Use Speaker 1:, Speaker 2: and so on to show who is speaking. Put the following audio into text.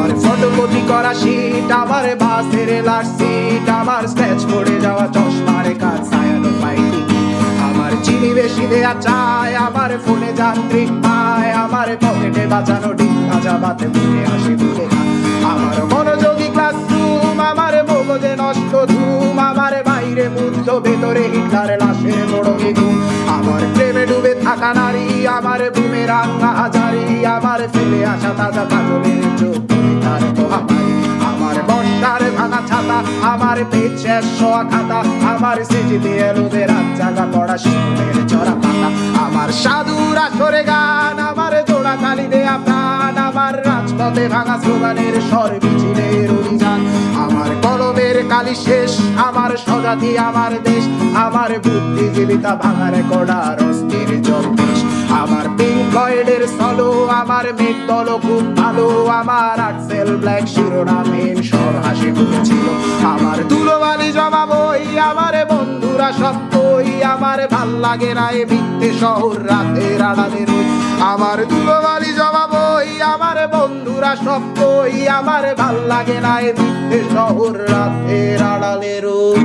Speaker 1: আমার ফটোকপি করা শীট, আমার বাসের লাস্ট সিট, আমার স্ক্র্যাচ পড়ে যাওয়া চশমার কাজ ছায়ানো পাইনি, আমার চিনি বেশি দেয়া চায়, আমার ফোনে যান্ত্রিক পায়, আমার পকেটে বাঁচানো ডিম ভাজা ভাতে মুখে আসে ভুলে না, আমার মনোযোগী ক্লাসরুম, আমার মগজে নষ্ট ধুম, আমার বাইরে মুগ্ধ ভেতরে হিটলার লাশের বড় ঘুম, আমার প্রেমে ডুবে থাকা নারী, আমার বুমে রাঙ্গা হাজারি, আমার ফেলে আসা তাজা কাজলের চোখ তার মহামারী, আমার বর্ষার ভাঙা ছাতা, আমার পেট শেষ শোয়া খাতা, আমার স্মৃতিতে এলোদের রাত জাগা পড়া শিশুদের চড়া পাতা, আমার সাধুর আসরে গান, আমার জোড়া তালি দেয়া প্রাণ, আমার রাজপথে ভাঙা স্লোগানের স্বর মিছিলের অভিযান, আমার কলমের কালি শেষ, আমার স্বজাতি আমার দেশ, আমার বুদ্ধিজীবিতা ভাঙা রেকর্ডার অস্থির জগদীশ, আমার পিঙ্ক ফ্লয়েডের সলো, আমার মেঘ দল খুব ভালো, আমার আক্সেল ব্ল্যাক শিরোনামহীন সব হাসি খুলেছিল, আমার ধুলোবালি জমা বই, আমার বন্ধুরা সত্যই, আমার ভাল লাগে না এ মিথ্যে শহর রাতের আড়ালে রই, আমার ধুলোবালি জমা বই, আমার বন্ধুরা সত্যই, আমার ভাল লাগে না এ মিথ্যে শহর রাতের আড়ালে রই।